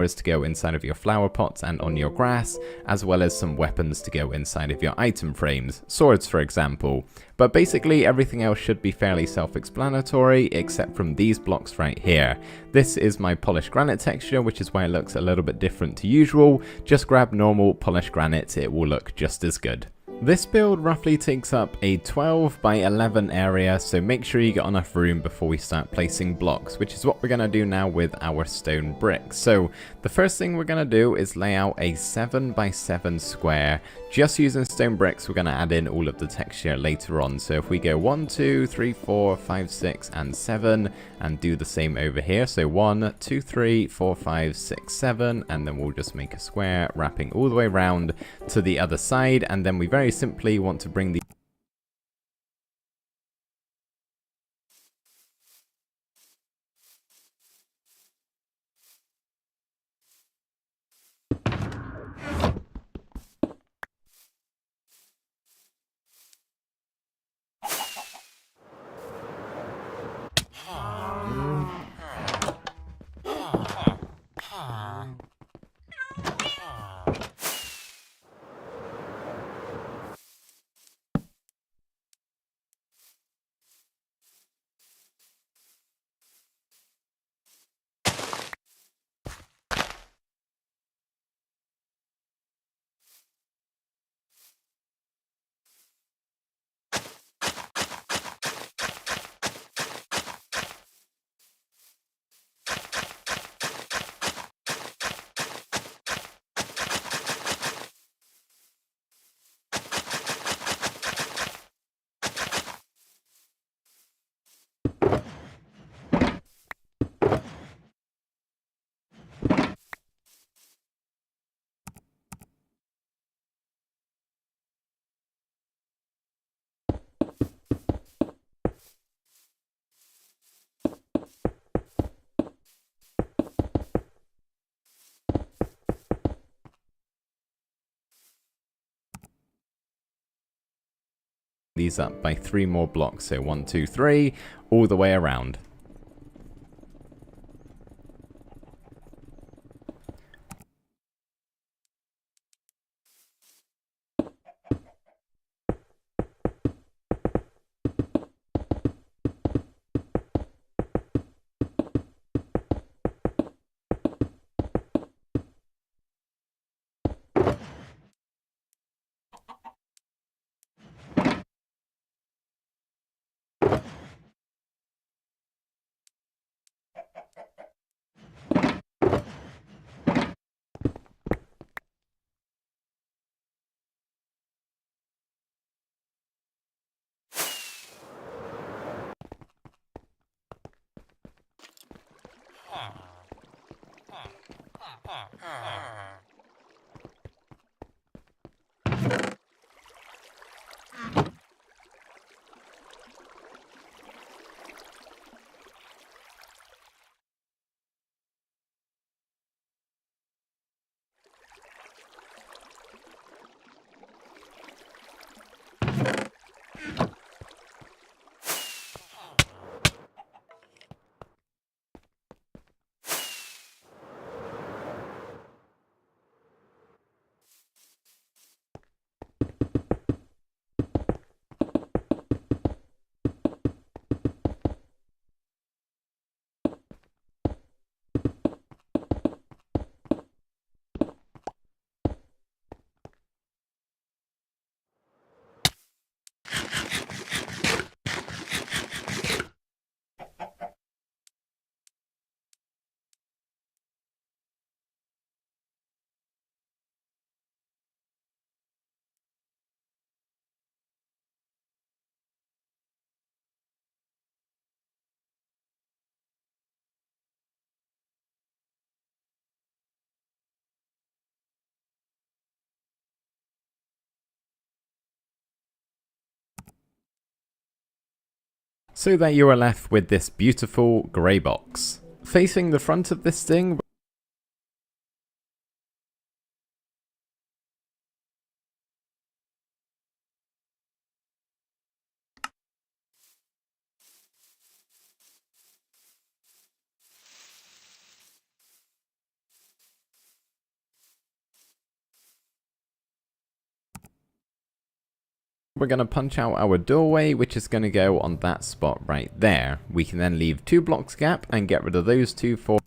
to go inside of your flower pots and on your grass, as well as some weapons to go inside of your item frames, swords for example. But basically everything else should be fairly self-explanatory except from these blocks right here. This is my polished granite texture, which is why it looks a little bit different to usual. Just grab normal polished granite, it will look just as good. This build roughly takes up a 12 by 11 area, so make sure you get enough room before we start placing blocks, which is what we're going to do now with our stone bricks. So the first thing we're going to do is lay out a 7 by 7 square. Just using stone bricks, we're going to add in all of the texture later on. So if we go 1, 2, 3, 4, 5, 6, and 7, and do the same over here. So 1, 2, 3, 4, 5, 6, 7, and then we'll just make a square wrapping all the way around to the other side, and then we very simply want to bring the these up by 3 more blocks, so 1, 2, 3, all the way around. So that you are left with this beautiful grey box. Facing the front of this thing, We're going to punch out our doorway, which is going to go on that spot right there. We can then leave 2 blocks gap and get rid of those 2 for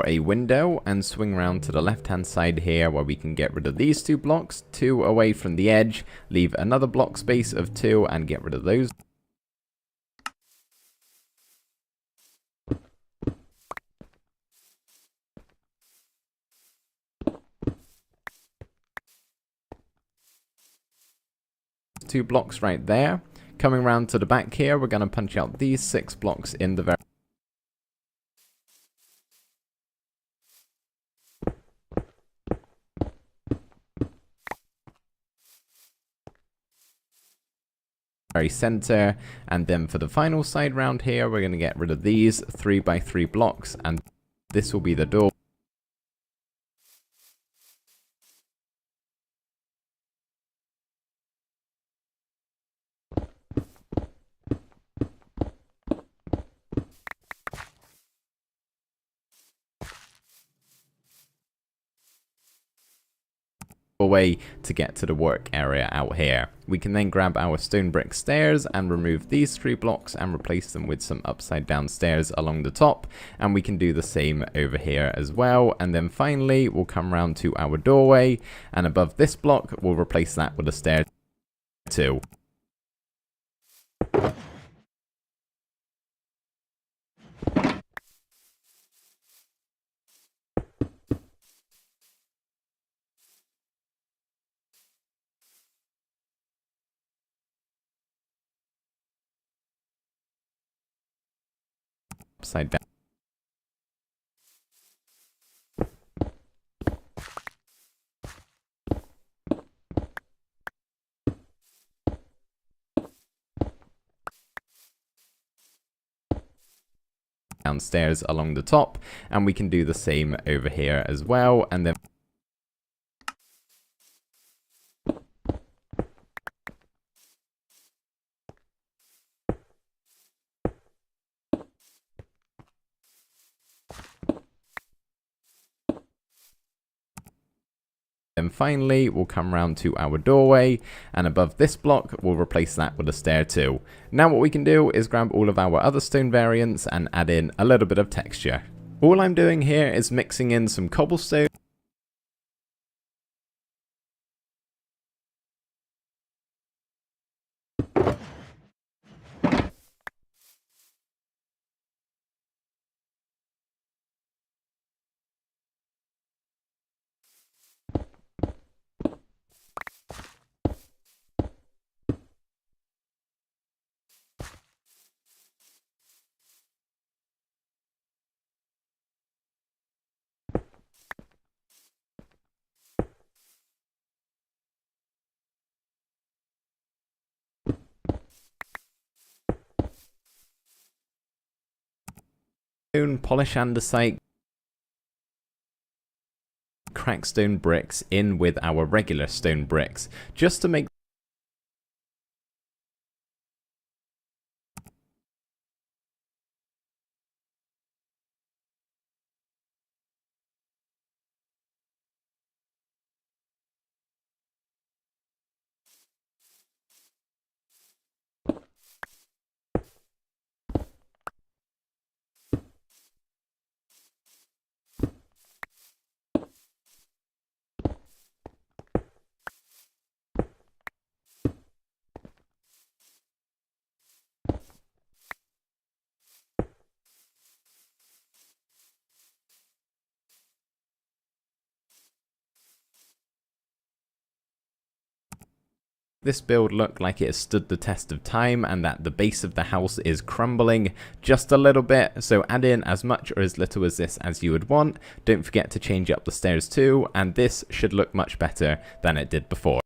a window, and swing around to the left hand side here where we can get rid of these 2 blocks, 2 away from the edge, leave another block space of 2 and get rid of those. Two blocks right there. Coming around to the back here, we're going to punch out these 6 blocks in the very center, and then for the final side round here, we're going to get rid of these 3x3 blocks, and this will be the door. Way to get to the work area out here. We can then grab our stone brick stairs and remove these 3 blocks and replace them with some upside down stairs along the top, and we can do the same over here as well. And then finally we'll come around to our doorway, and above this block we'll replace that with a stair too. Upside downstairs along the top, and we can do the same over here as well. And then finally we'll come around to our doorway, and above this block we'll replace that with a stair too. Now what we can do is grab all of our other stone variants and add in a little bit of texture. All I'm doing here is mixing in some cobblestone polish andesite cracked stone bricks in with our regular stone bricks, just to make this build look like it has stood the test of time, and that the base of the house is crumbling just a little bit. So add in as much or as little as this as you would want. Don't forget to change up the stairs too, and this should look much better than it did before.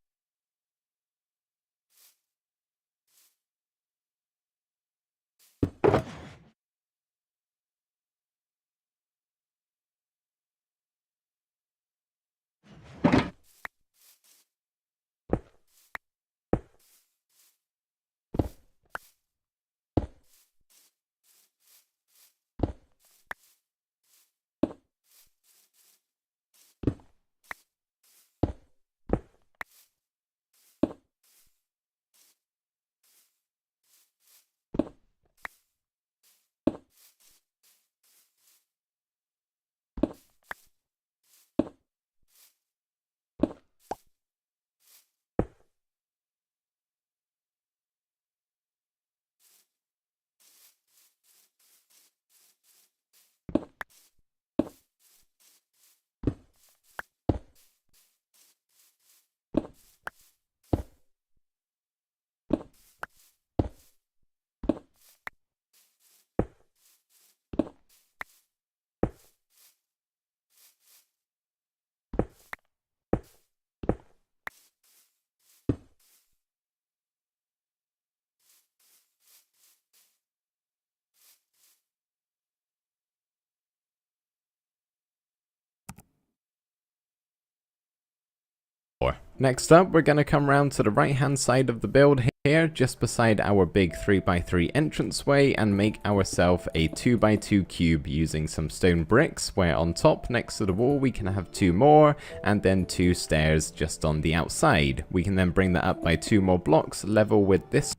Next up, we're going to come round to the right hand side of the build here, just beside our big 3x3 entranceway, and make ourselves a 2x2 cube using some stone bricks, where on top next to the wall we can have 2 more, and then 2 stairs just on the outside. We can then bring that up by 2 more blocks, level with this.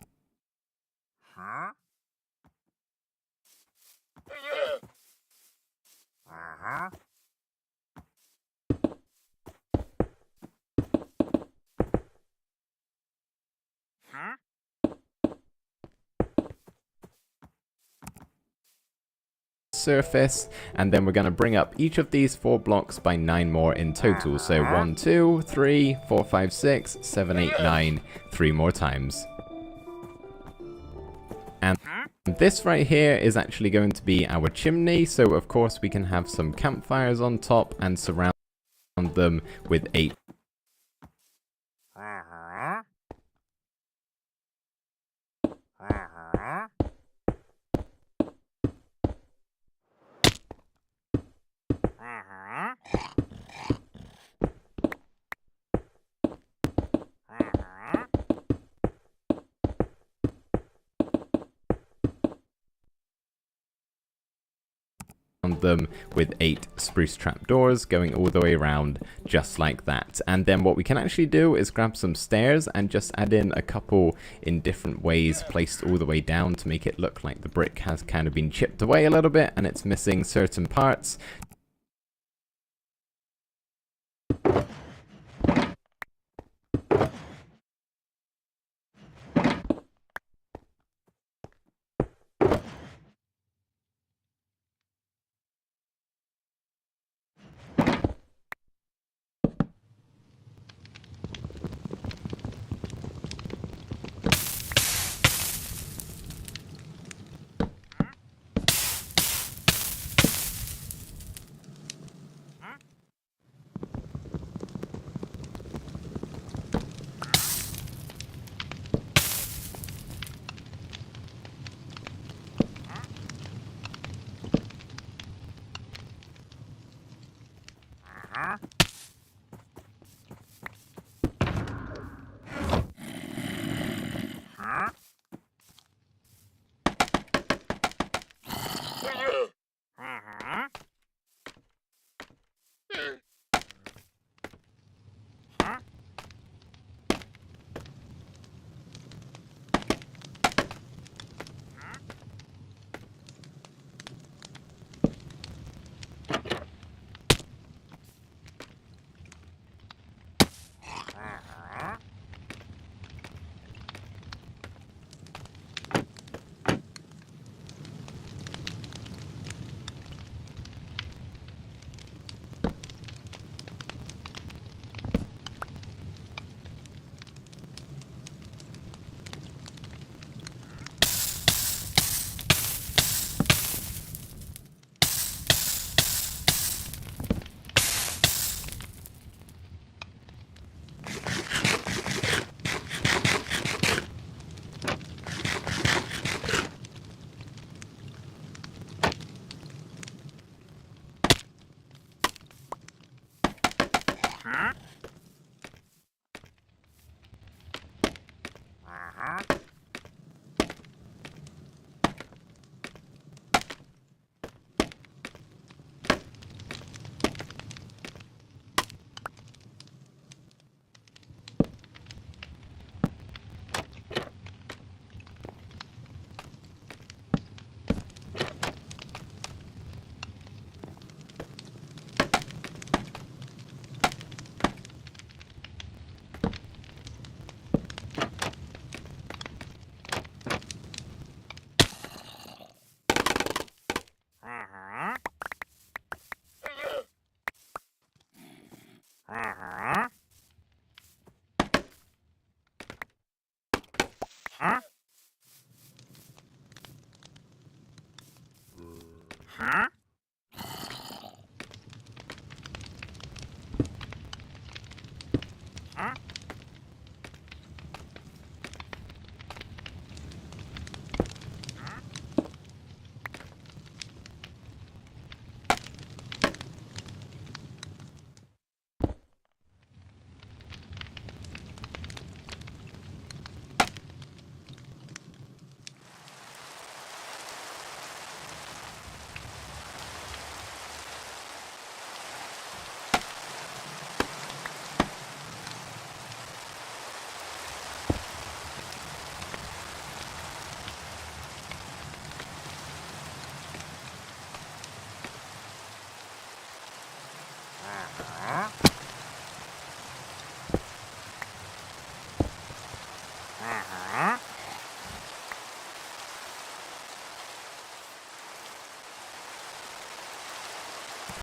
Surface, and then we're going to bring up each of these 4 blocks by 9 more in total. So 1, 2, 3, 4, 5, 6, 7, 8, 9, 3 more times. And this right here is actually going to be our chimney, so of course we can have some campfires on top and surround them with 8. Them with 8 spruce trapdoors going all the way around, just like that. And then what we can actually do is grab some stairs and just add in a couple in different ways placed all the way down to make it look like the brick has kind of been chipped away a little bit and it's missing certain parts.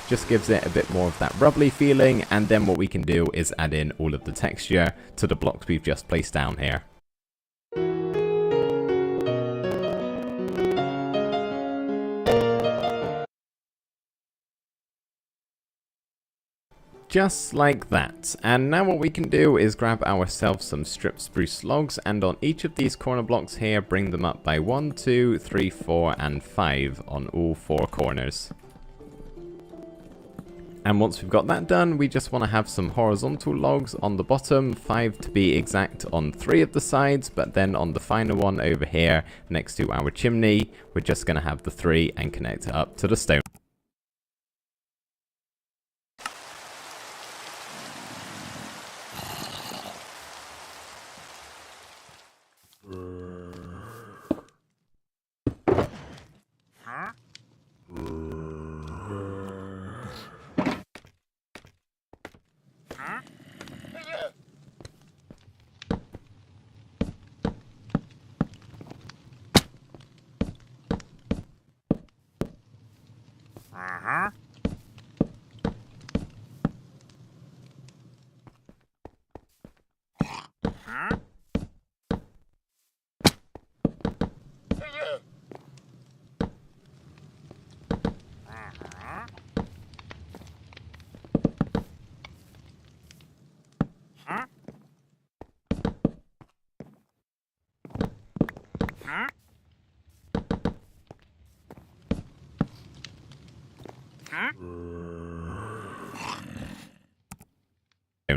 just gives it a bit more of that rubbly feeling, and then what we can do is add in all of the texture to the blocks we've just placed down here. Just like that. And now what we can do is grab ourselves some stripped spruce logs, and on each of these corner blocks here, bring them up by 1, 2, 3, 4, and 5 on all 4 corners. And once we've got that done, we just want to have some horizontal logs on the bottom, 5 to be exact on 3 of the sides, but then on the final one over here next to our chimney, we're just going to have the 3 and connect it up to the stone.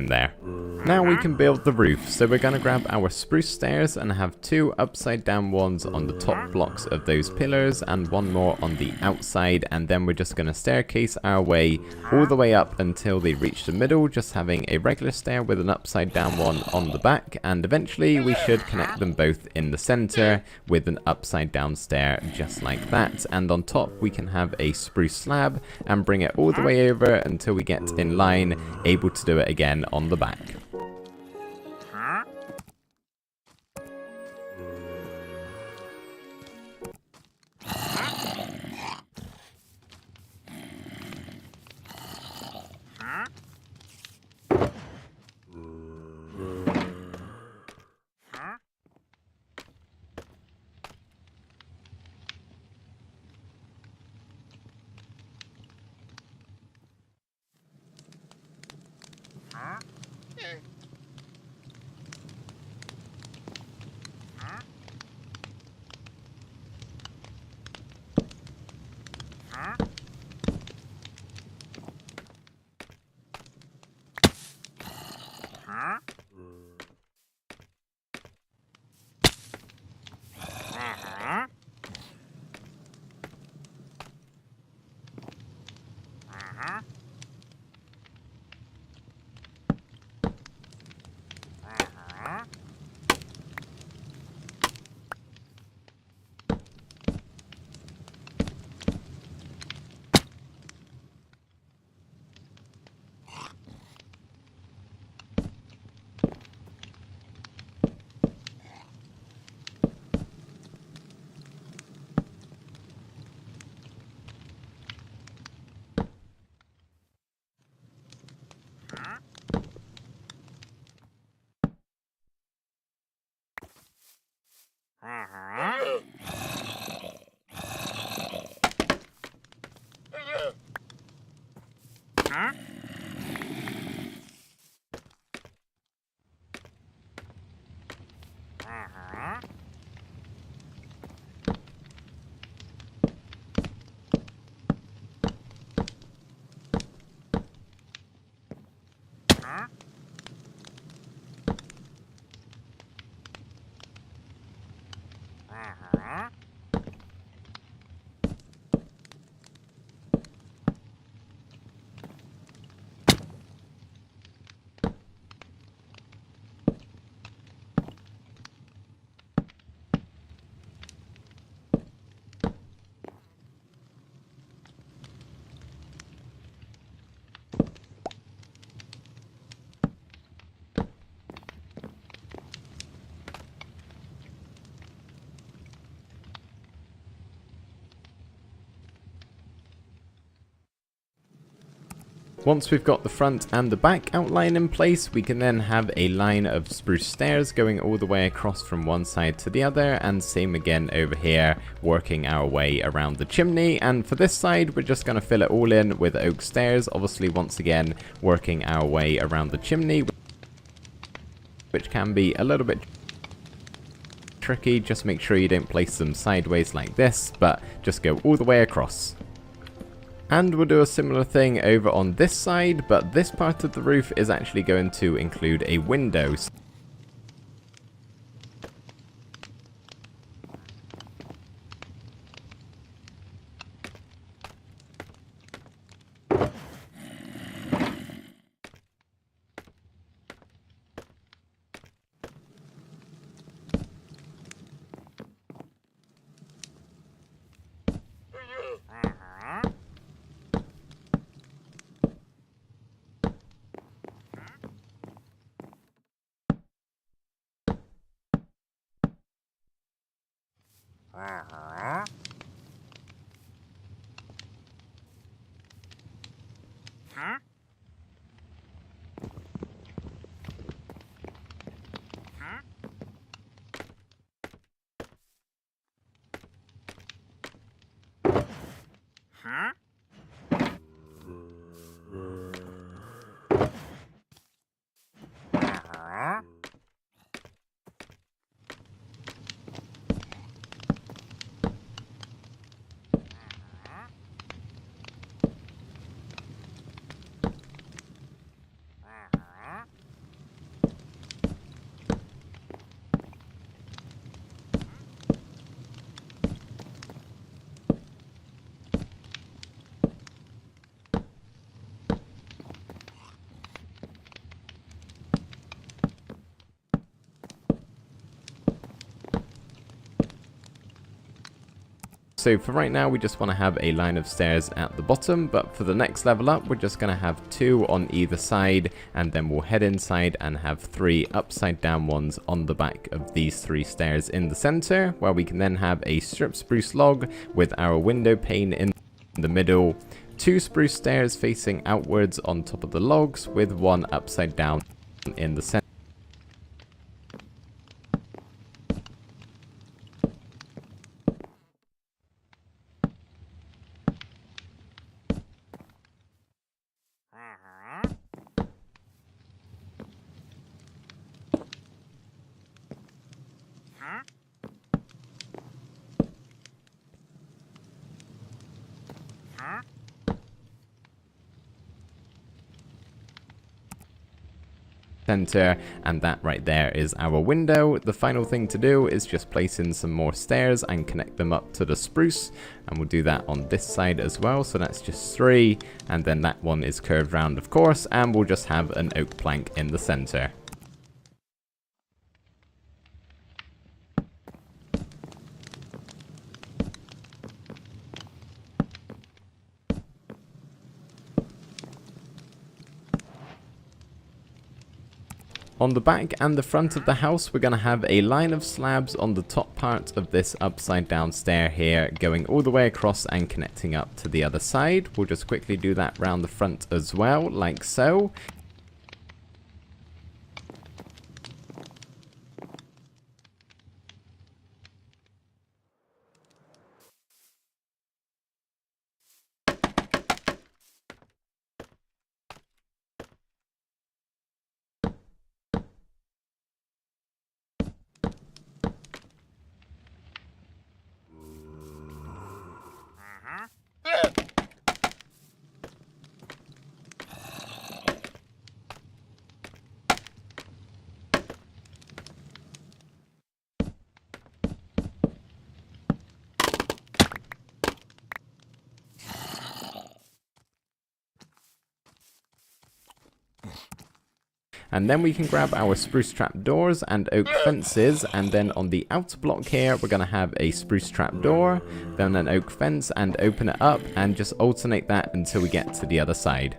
There. Now we can build the roof, so we're going to grab our spruce stairs and have 2 upside down ones on the top blocks of those pillars and 1 more on the outside, and then we're just going to staircase our way all the way up until they reach the middle, just having a regular stair with an upside down one on the back, and eventually we should connect them both in the center with an upside down stair just like that, and on top we can have a spruce slab and bring it all the way over until we get in line, able to do it again on the back. Once we've got the front and the back outline in place, we can then have a line of spruce stairs going all the way across from one side to the other, and same again over here, working our way around the chimney. And for this side, we're just going to fill it all in with oak stairs, obviously once again working our way around the chimney, which can be a little bit tricky. Just make sure you don't place them sideways like this, but just go all the way across. And we'll do a similar thing over on this side, but this part of the roof is actually going to include a window. So for right now, we just want to have a line of stairs at the bottom, but for the next level up, we're just going to have 2 on either side, and then we'll head inside and have 3 upside down ones on the back of these 3 stairs in the center, where we can then have a strip spruce log with our window pane in the middle, 2 spruce stairs facing outwards on top of the logs with 1 upside down in the center. Center, and that right there is our window. The final thing to do is just place in some more stairs and connect them up to the spruce, and we'll do that on this side as well. So that's just 3, and then that one is curved round, of course, and we'll just have an oak plank in the center. On the back and the front of the house, we're going to have a line of slabs on the top part of this upside down stair here, going all the way across and connecting up to the other side. We'll just quickly do that round the front as well, like so. And then we can grab our spruce trap doors and oak fences, and then on the outer block here we're going to have a spruce trap door, then an oak fence, and open it up and just alternate that until we get to the other side.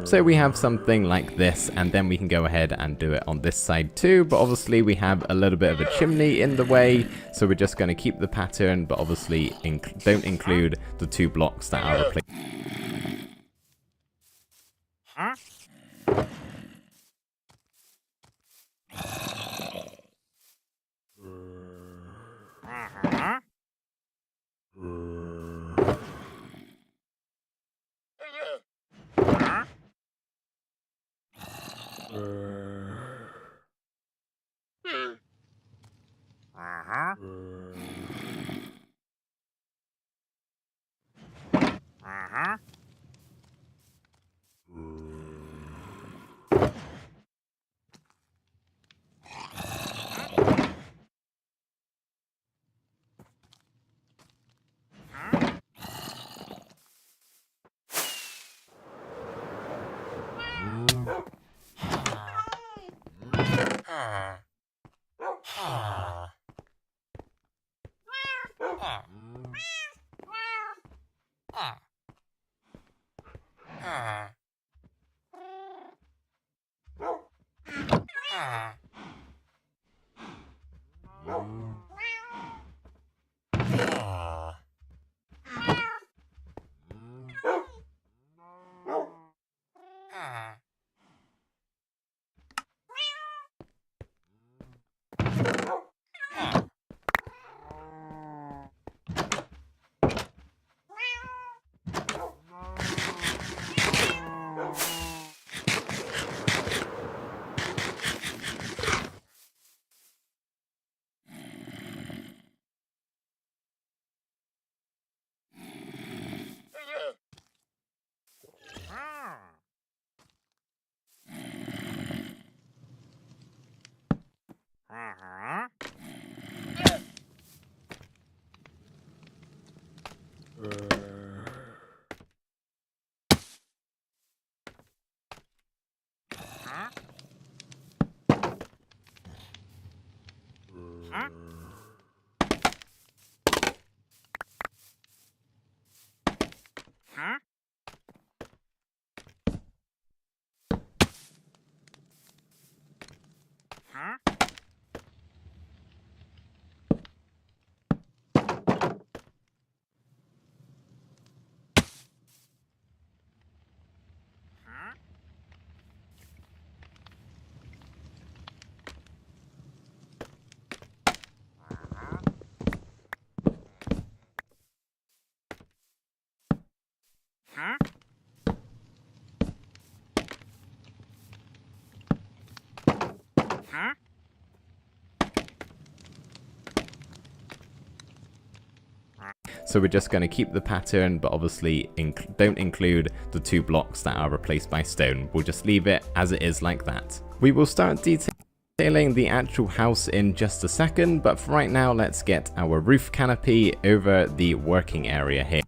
So we have something like this, and then we can go ahead and do it on this side too, but obviously we have a little bit of a chimney in the way, so we're just going to keep the pattern, but obviously don't include the 2 blocks that are replaced. So we're just going to keep the pattern, but obviously don't include the 2 blocks that are replaced by stone. We'll just leave it as it is like that. We will start detailing the actual house in just a second, but for right now, let's get our roof canopy over the working area here.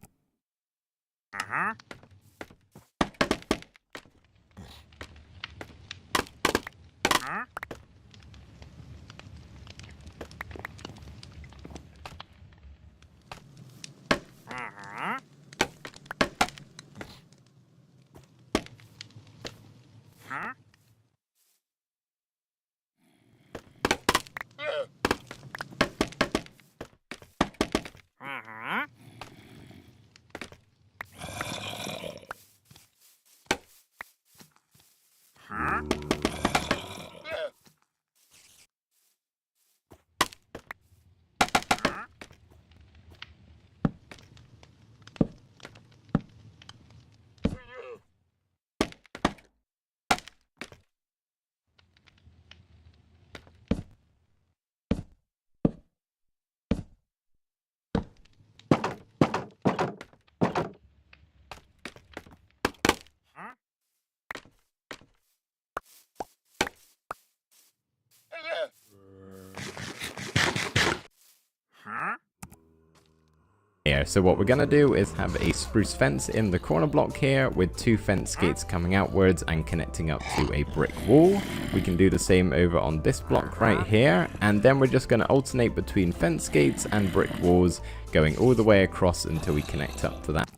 Here. So what we're going to do is have a spruce fence in the corner block here with 2 fence gates coming outwards and connecting up to a brick wall. We can do the same over on this block right here, and then we're just going to alternate between fence gates and brick walls going all the way across until we connect up to that.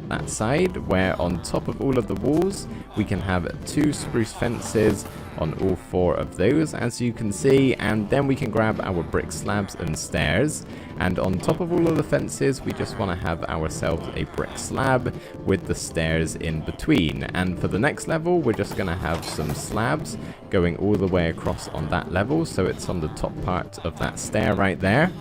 That side, where on top of all of the walls we can have 2 spruce fences on all 4 of those, as you can see, and then we can grab our brick slabs and stairs, and on top of all of the fences we just want to have ourselves a brick slab with the stairs in between. And for the next level we're just going to have some slabs going all the way across on that level, so it's on the top part of that stair right there.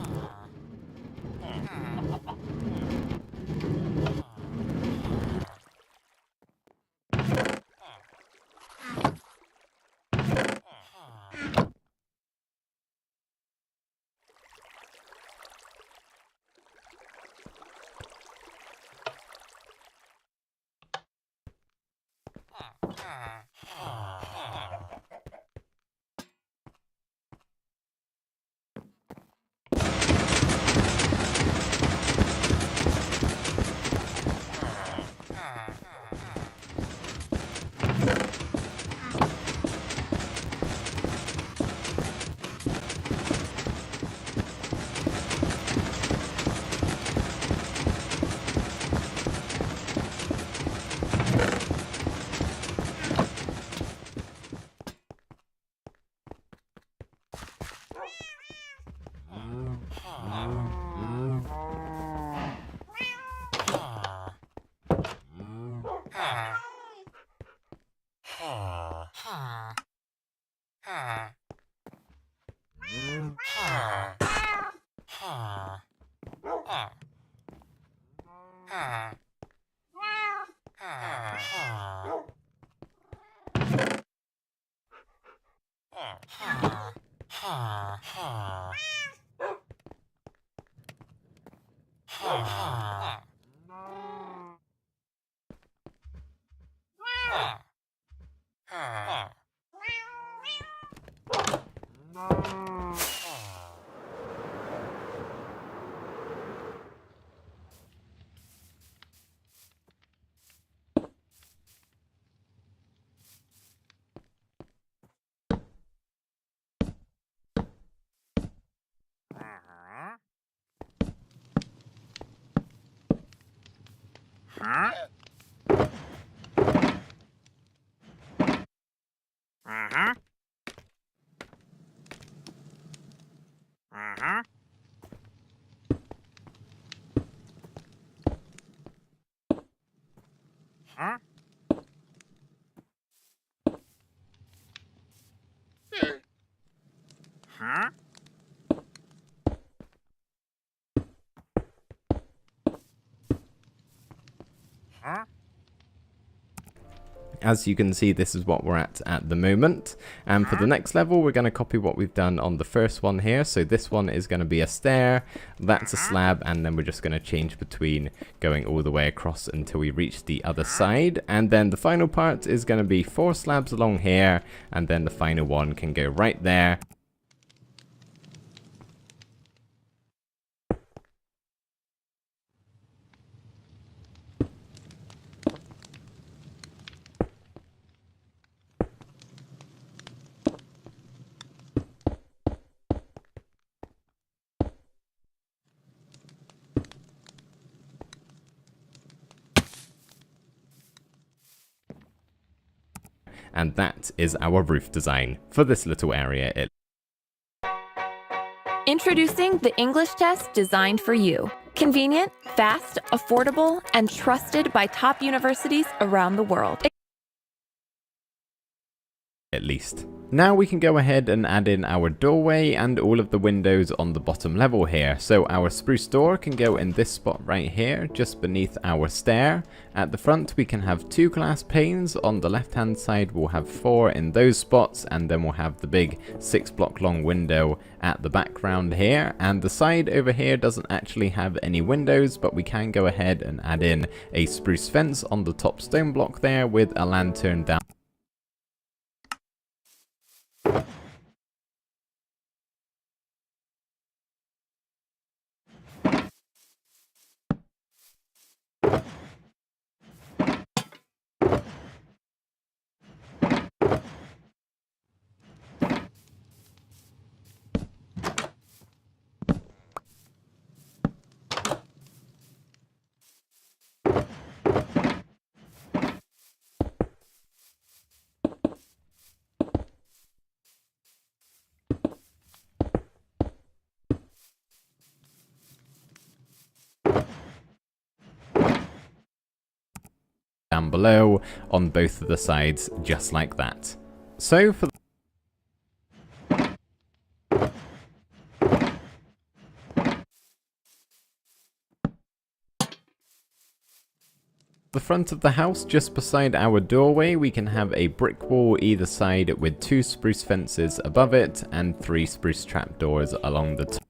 As you can see, this is what we're at the moment. And for the next level, we're going to copy what we've done on the first one here. So this one is going to be a stair, that's a slab, and then we're just going to change between going all the way across until we reach the other side. And then the final part is going to be 4 slabs along here, and then the final one can go right there. And that is our roof design for this little area. Introducing the English test designed for you. Convenient, fast, affordable, and trusted by top universities around the world. At least. Now we can go ahead and add in our doorway and all of the windows on the bottom level here. So our spruce door can go in this spot right here, just beneath our stair. At the front we can have 2 glass panes. On the left hand side we'll have 4 in those spots, and then we'll have the big 6 block long window at the background here. And the side over here doesn't actually have any windows, but we can go ahead and add in a spruce fence on the top stone block there with a lantern down. Down below on both of the sides, just like that. So for the front of the house, just beside our doorway, we can have a brick wall either side with 2 spruce fences above it and 3 spruce trapdoors along the top.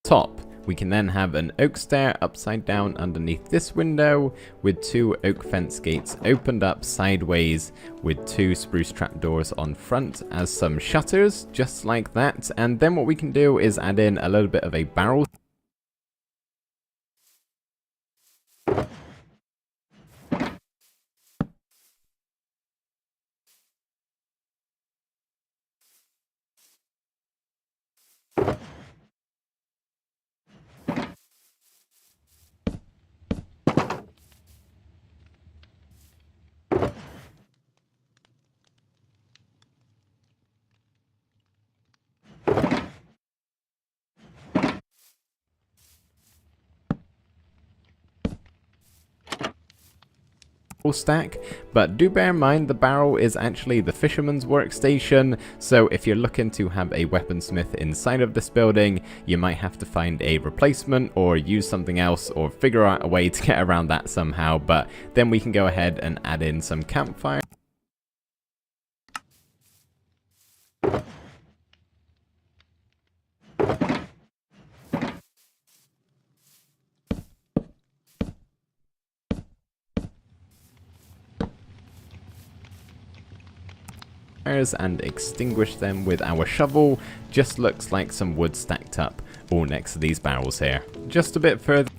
Top. We can then have an oak stair upside down underneath this window with 2 oak fence gates opened up sideways with 2 spruce trapdoors on front as some shutters, just like that. And then what we can do is add in a little bit of a barrel. Stack, but do bear in mind the barrel is actually the fisherman's workstation, so if you're looking to have a weaponsmith inside of this building, you might have to find a replacement or use something else or figure out a way to get around that somehow. But then we can go ahead and add in some campfire. fires and extinguish them with our shovel. Just looks like some wood stacked up all next to these barrels here. Just a bit further.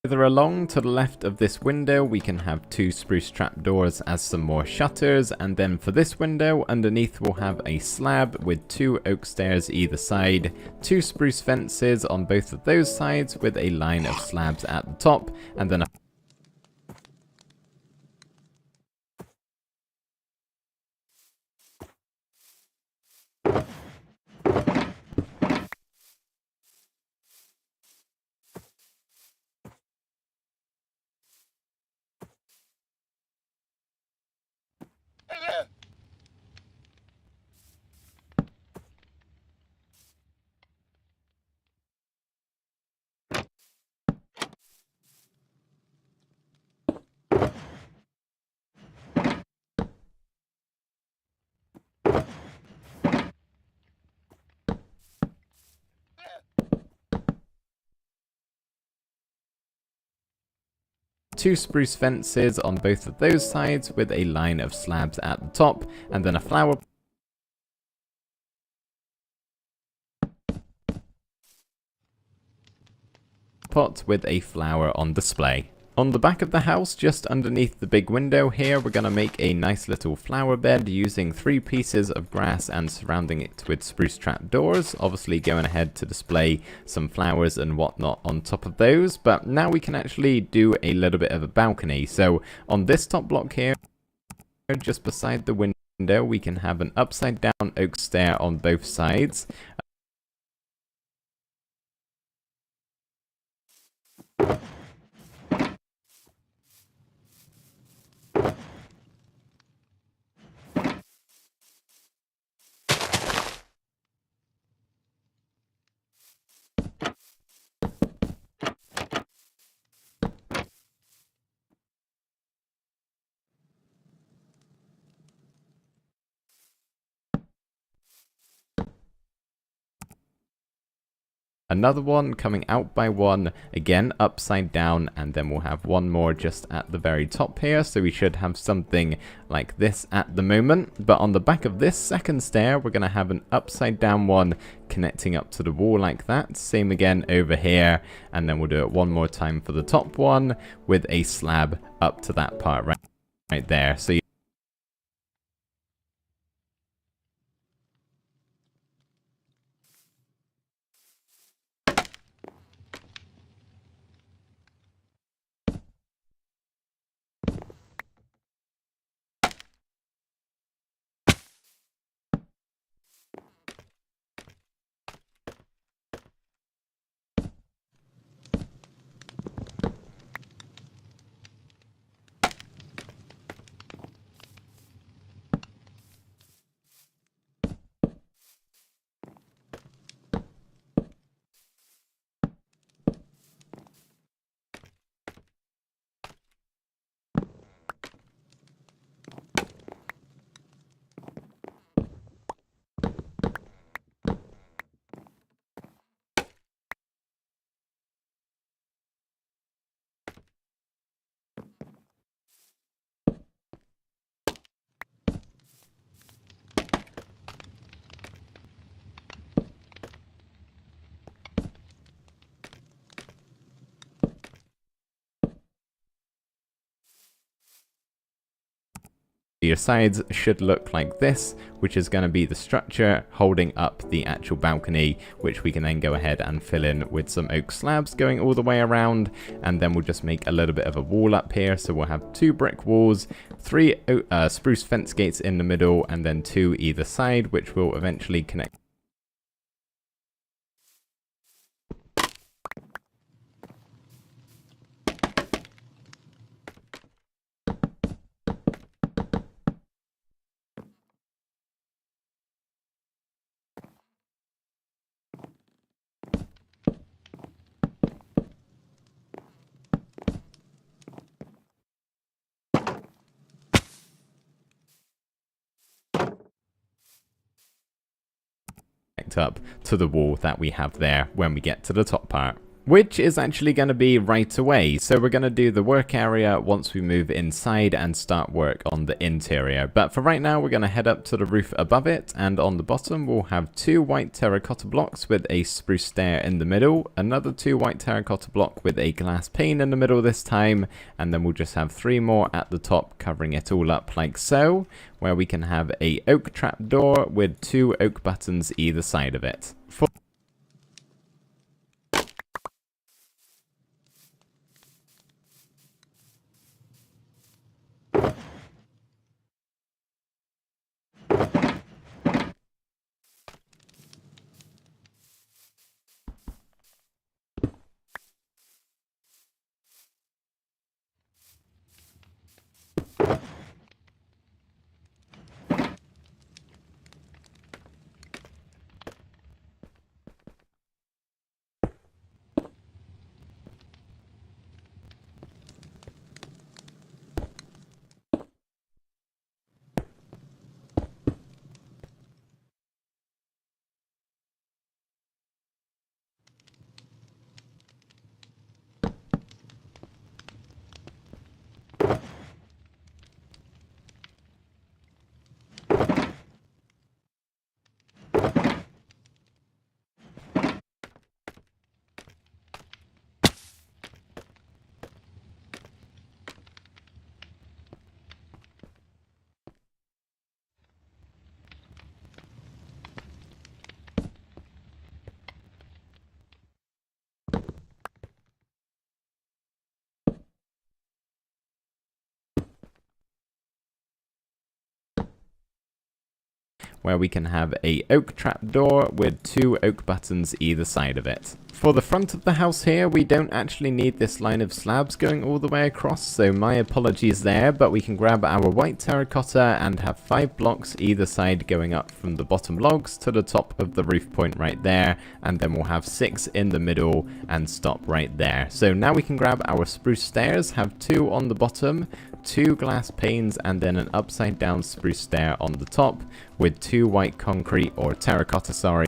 Further along to the left of this window, we can have 2 spruce trapdoors as some more shutters, and then for this window underneath we'll have a slab with 2 oak stairs either side, 2 spruce fences on both of those sides with a line of slabs at the top, and then a two spruce fences on both of those sides with a line of slabs at the top, and then a flower pot with a flower on display. On the back of the house, just underneath the big window here, we're going to make a nice little flower bed using 3 pieces of grass and surrounding it with spruce trapdoors, obviously going ahead to display some flowers and whatnot on top of those. But now we can actually do a little bit of a balcony. So on this top block here, just beside the window, we can have an upside down oak stair on both sides. Another one coming out by one, again upside down, and then we'll have one more just at the very top here, so we should have something like this at the moment. But on the back of this second stair, we're going to have an upside down one connecting up to the wall like that. Same again over here, and then we'll do it one more time for the top one with a slab up to that part right there. So your sides should look like this, which is going to be the structure holding up the actual balcony, which we can then go ahead and fill in with some oak slabs going all the way around, and then we'll just make a little bit of a wall up here. So we'll have 2 brick walls, 3 spruce fence gates in the middle, and then 2 either side, which will eventually connect hooked up to the wall that we have there when we get to the top part, which is actually going to be right away. So we're going to do the work area once we move inside and start work on the interior. But for right now, we're going to head up to the roof above it, and on the bottom we'll have 2 white terracotta blocks with a spruce stair in the middle, another 2 white terracotta block with a glass pane in the middle this time, and then we'll just have 3 more at the top covering it all up like so, where we can have a oak trapdoor with 2 oak buttons either side of it. Where we can have a oak trapdoor with 2 oak buttons either side of it. For the front of the house here, we don't actually need this line of slabs going all the way across, so my apologies there, but we can grab our white terracotta and have 5 blocks either side going up from the bottom logs to the top of the roof point right there, and then we'll have 6 in the middle and stop right there. So now we can grab our spruce stairs, have 2 on the bottom, 2 glass panes, and then an upside down spruce stair on the top with 2 white concrete or terracotta, sorry.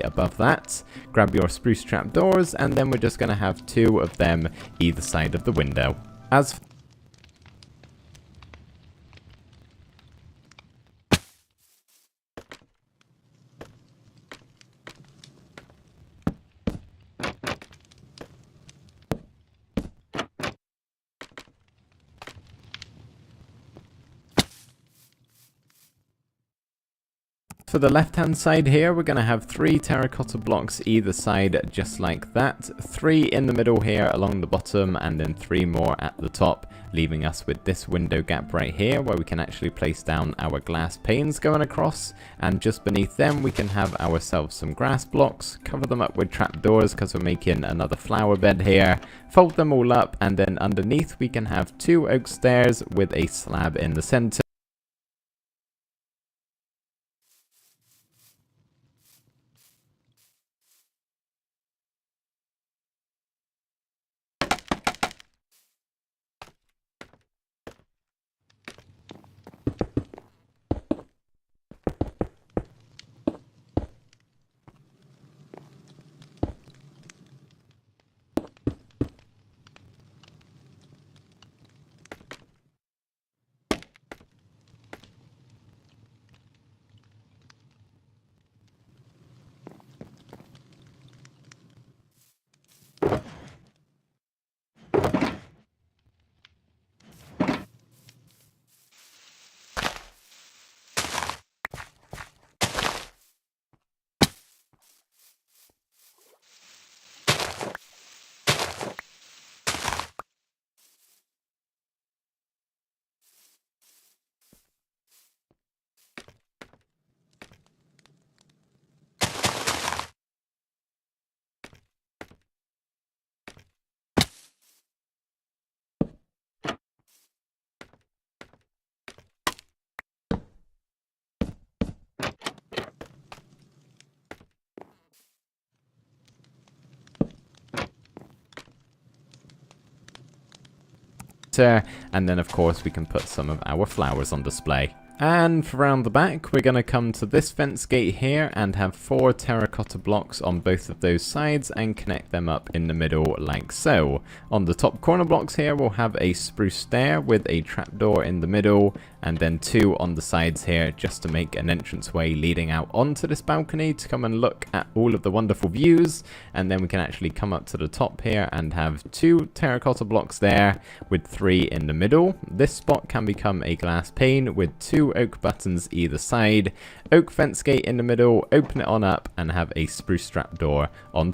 Above that, grab your spruce trapdoors, and then we're just going to have 2 of them either side of the window. As For the left hand side here, we're going to have 3 terracotta blocks either side, just like that, 3 in the middle here along the bottom, and then 3 more at the top, leaving us with this window gap right here where we can actually place down our glass panes going across, and just beneath them we can have ourselves some grass blocks, cover them up with trapdoors because we're making another flower bed here, fold them all up, and then underneath we can have 2 oak stairs with a slab in the center. And then of course we can put some of our flowers on display. And for around the back, we're going to come to this fence gate here and have 4 terracotta blocks on both of those sides and connect them up in the middle like so. On the top corner blocks here, we'll have a spruce stair with a trapdoor in the middle, and then 2 on the sides here just to make an entranceway leading out onto this balcony to come and look at all of the wonderful views. And then we can actually come up to the top here and have 2 terracotta blocks there with 3 in the middle. This spot can become a glass pane with 2 oak buttons either side, oak fence gate in the middle, open it on up, and have a spruce trap door on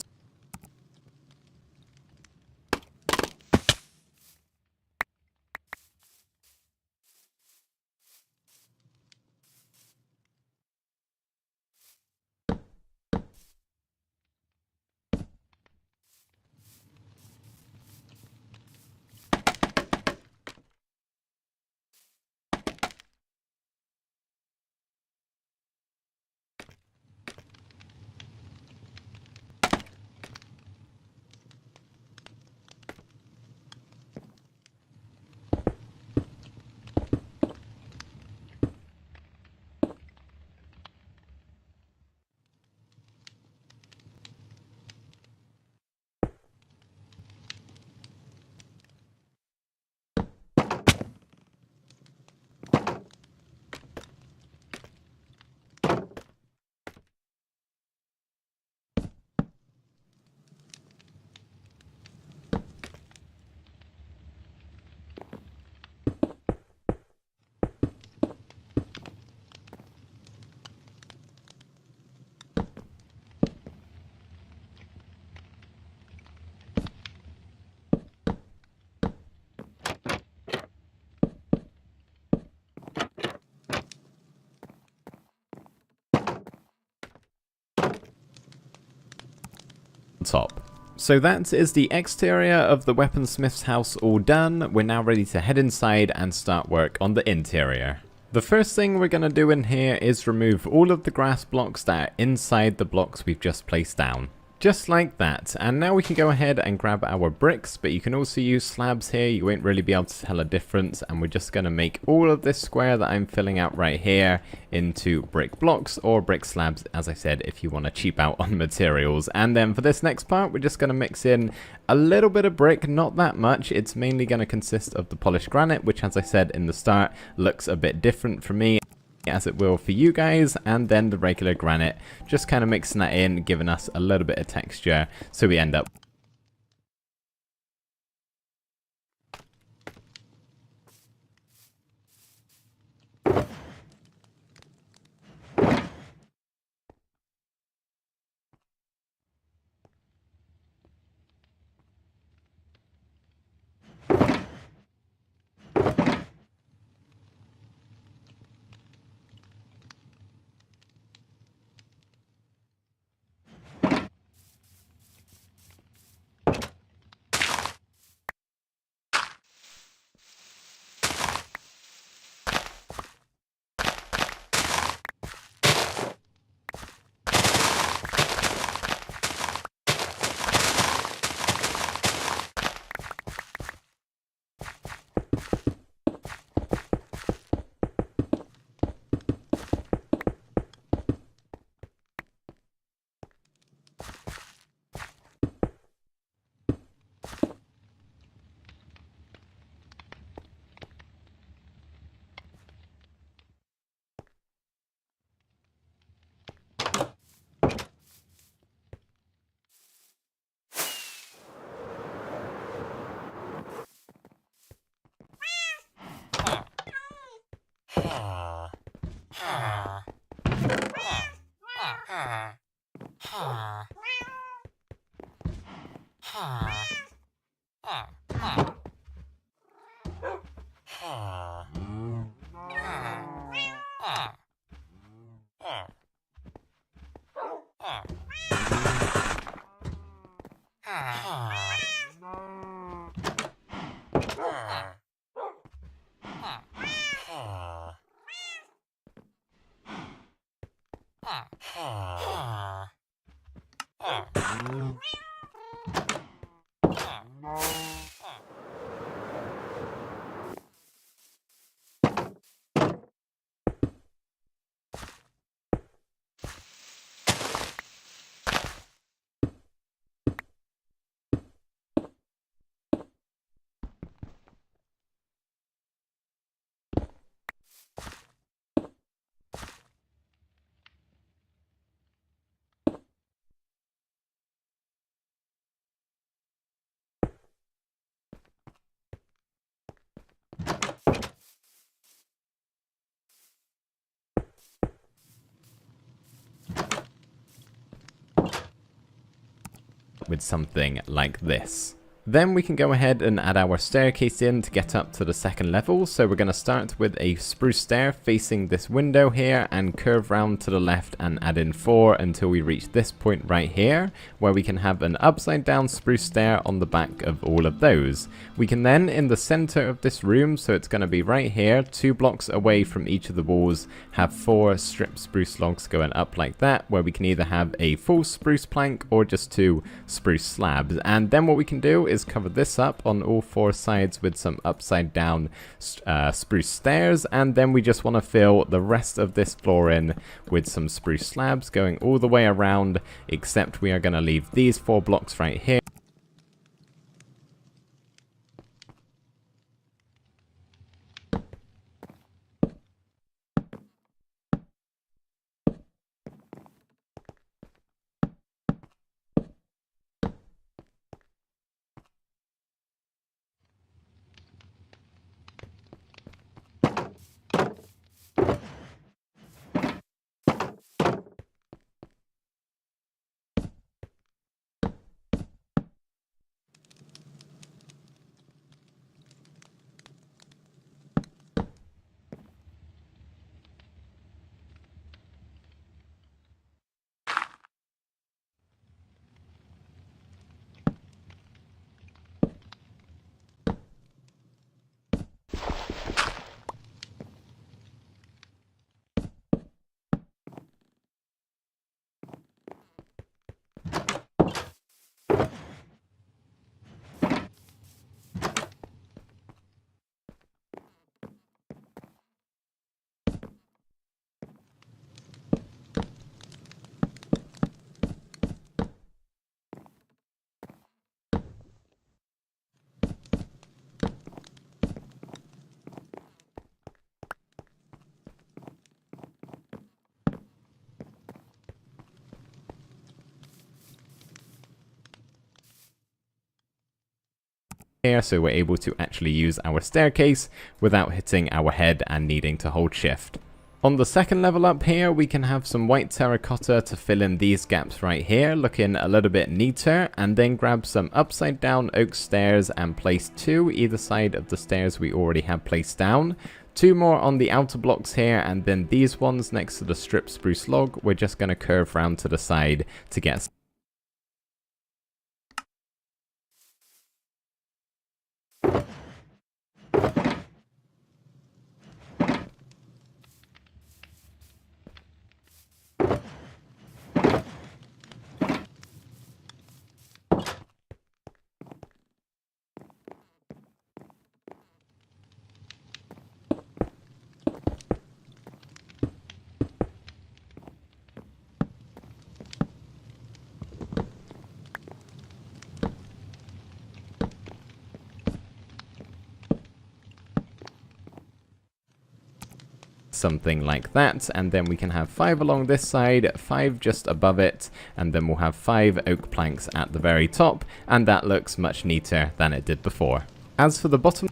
top. So that is the exterior of the weaponsmith's house all done. We're now ready to head inside and start work on the interior. The first thing we're going to do in here is remove all of the grass blocks that are inside the blocks we've just placed down. Just like that, and now we can go ahead and grab our bricks, but you can also use slabs here. You won't really be able to tell a difference, and we're just going to make all of this square that I'm filling out right here into brick blocks or brick slabs, as I said, if you want to cheap out on materials. And then for this next part, we're just going to mix in a little bit of brick, not that much. It's mainly going to consist of the polished granite, which, as I said in the start, looks a bit different for me, as it will for you guys, and then the regular granite, just kind of mixing that in, giving us a little bit of texture, so we end up With something like this. Then we can go ahead and add our staircase in to get up to the second level. So we're going to start with a spruce stair facing this window here and curve round to the left and add in 4 until we reach this point right here, where we can have an upside down spruce stair on the back of all of those. We can then, in the center of this room, so it's going to be right here, 2 blocks away from each of the walls, have 4 stripped spruce logs going up like that, where we can either have a full spruce plank or just 2 spruce slabs. And then what we can do is cover this up on all 4 sides with some upside down spruce stairs, and then we just want to fill the rest of this floor in with some spruce slabs going all the way around, except we are going to leave these 4 blocks right here. Here, so we're able to actually use our staircase without hitting our head and needing to hold shift. On the second level up here, we can have some white terracotta to fill in these gaps right here, looking a little bit neater, and then grab some upside down oak stairs and place 2 either side of the stairs we already have placed down. 2 more on the outer blocks here, and then these ones next to the stripped spruce log, we're just going to curve round to the side to get something like that, and then we can have 5 along this side, 5 just above it, and then we'll have 5 oak planks at the very top, and that looks much neater than it did before. As for the bottom,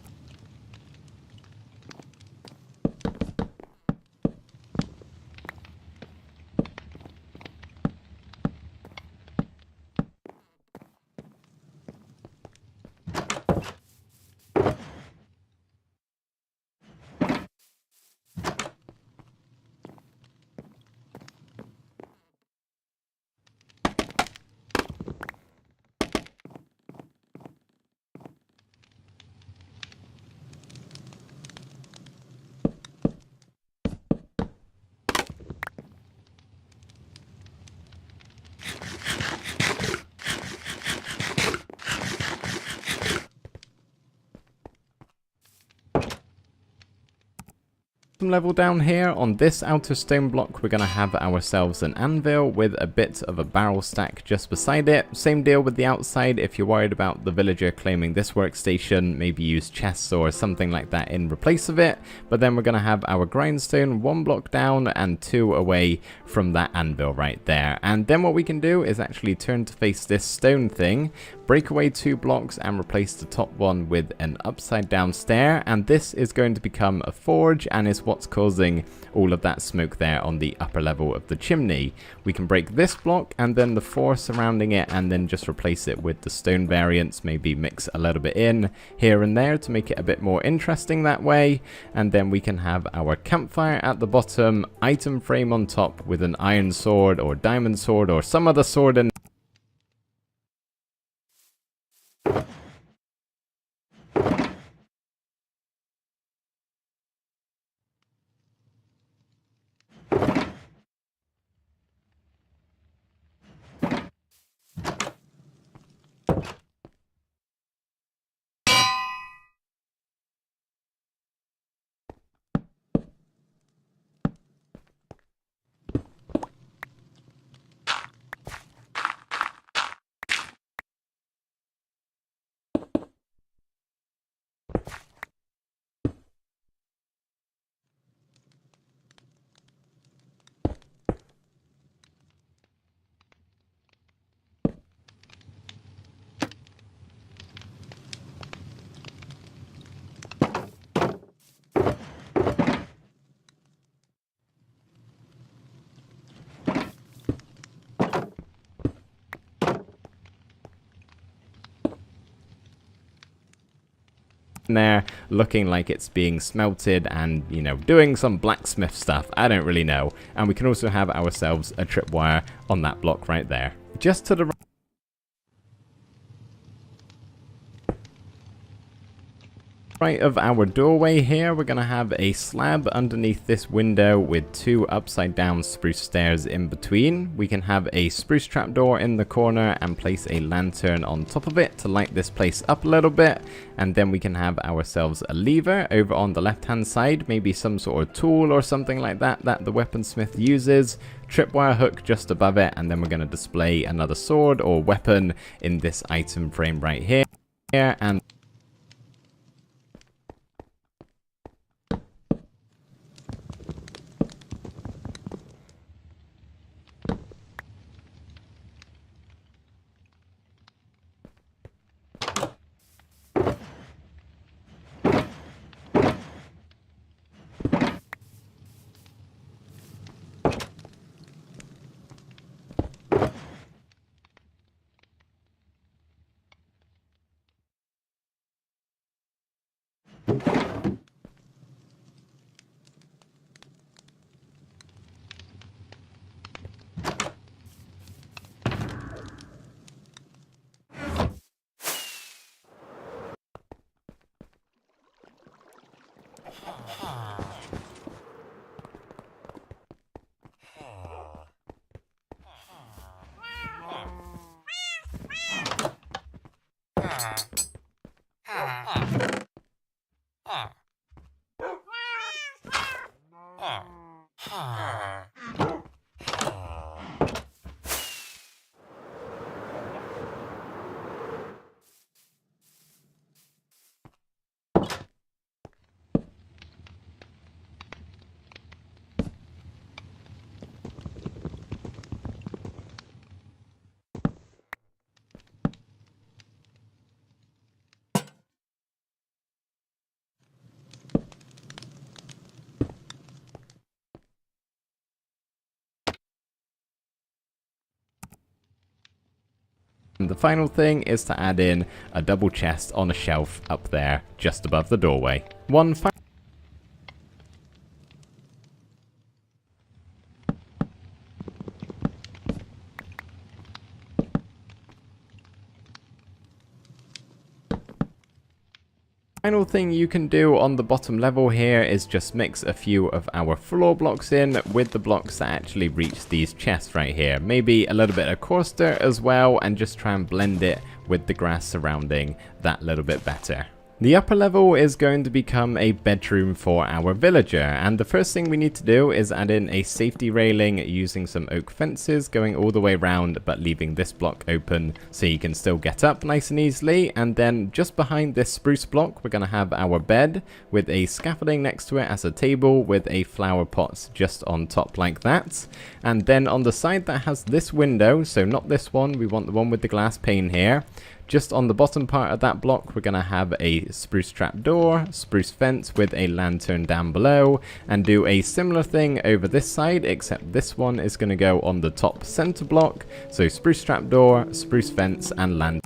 Level down here on this outer stone block, we're going to have ourselves an anvil with a bit of a barrel stack just beside it. Same deal with the outside. If you're worried about the villager claiming this workstation, maybe use chests or something like that in replace of it. But then we're going to have our grindstone 1 block down and 2 away from that anvil right there. And then what we can do is actually turn to face this stone thing, break away 2 blocks and replace the top one with an upside down stair, and this is going to become a forge and is what's causing all of that smoke there on the upper level of the chimney. We can break this block and then the 4 surrounding it and then just replace it with the stone variants, maybe mix a little bit in here and there to make it a bit more interesting that way. And then we can have our campfire at the bottom, item frame on top with an iron sword or diamond sword or some other sword in there looking like it's being smelted and, you know, doing some blacksmith stuff. I don't really know. And we can also have ourselves a tripwire on that block right there. Just to the right of our doorway here, we're going to have a slab underneath this window with 2 upside down spruce stairs in between. We can have a spruce trapdoor in the corner and place a lantern on top of it to light this place up a little bit. And then we can have ourselves a lever over on the left hand side, maybe some sort of tool or something like that that the weaponsmith uses. Tripwire hook just above it, and then we're going to display another sword or weapon in this item frame right here. And the final thing is to add in a double chest on a shelf up there just above the doorway. Final thing you can do on the bottom level here is just mix a few of our floor blocks in with the blocks that actually reach these chests right here. Maybe a little bit of coarse dirt as well, and just try and blend it with the grass surrounding that little bit better. The upper level is going to become a bedroom for our villager, and the first thing we need to do is add in a safety railing using some oak fences going all the way around, but leaving this block open so you can still get up nice and easily. And then just behind this spruce block we're going to have our bed with a scaffolding next to it as a table with a flower pot just on top like that. And then on the side that has this window, so not this one, we want the one with the glass pane here. Just on the bottom part of that block, we're going to have a spruce trapdoor, spruce fence with a lantern down below, and do a similar thing over this side, except this one is going to go on the top center block. So spruce trapdoor, spruce fence, and lantern.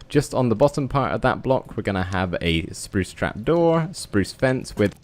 Just on the bottom part of that block, we're going to have a spruce trapdoor, spruce fence with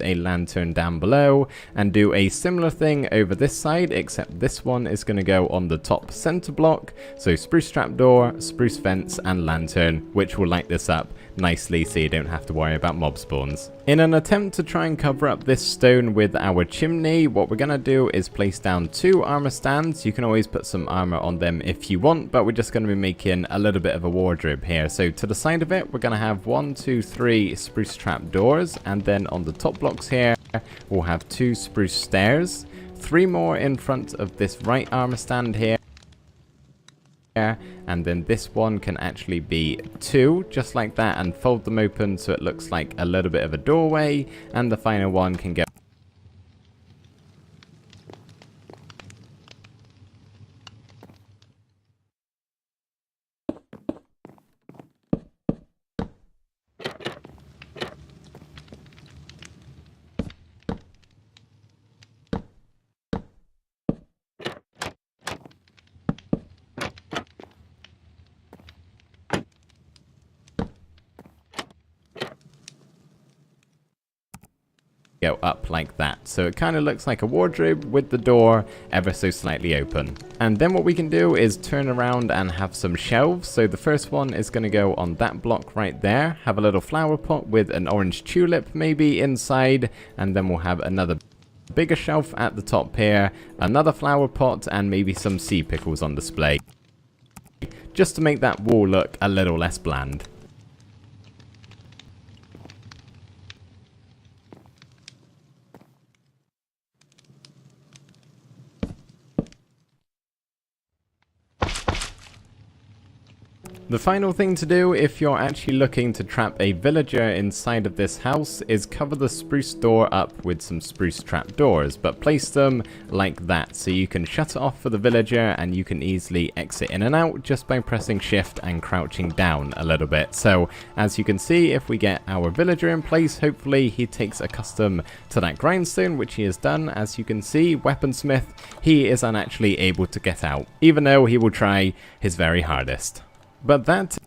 a lantern down below, and do a similar thing over this side, except this one is going to go on the top center block. So spruce trapdoor, spruce fence, and lantern, which will light this up nicely so you don't have to worry about mob spawns. In an attempt to try and cover up this stone with our chimney, what we're going to do is place down 2 armor stands. You can always put some armor on them if you want, but we're just going to be making a little bit of a wardrobe here. So to the side of it, we're going to have 1, 2, 3 spruce trap doors, and then on the top blocks here, we'll have 2 spruce stairs, 3 more in front of this right armor stand here. And then this one can actually be 2, just like that, and fold them open so it looks like a little bit of a doorway, and the final one can go up like that. So it kind of looks like a wardrobe with the door ever so slightly open. And then what we can do is turn around and have some shelves. So the first one is going to go on that block right there, have a little flower pot with an orange tulip maybe inside, and then we'll have another bigger shelf at the top here, another flower pot, and maybe some sea pickles on display, just to make that wall look a little less bland. The final thing to do if you're actually looking to trap a villager inside of this house is cover the spruce door up with some spruce trap doors, but place them like that so you can shut it off for the villager and you can easily exit in and out just by pressing shift and crouching down a little bit. So as you can see, if we get our villager in place, hopefully he takes a custom to that grindstone, which he has done. As you can see, weaponsmith, he is unactually able to get out, even though he will try his very hardest. But that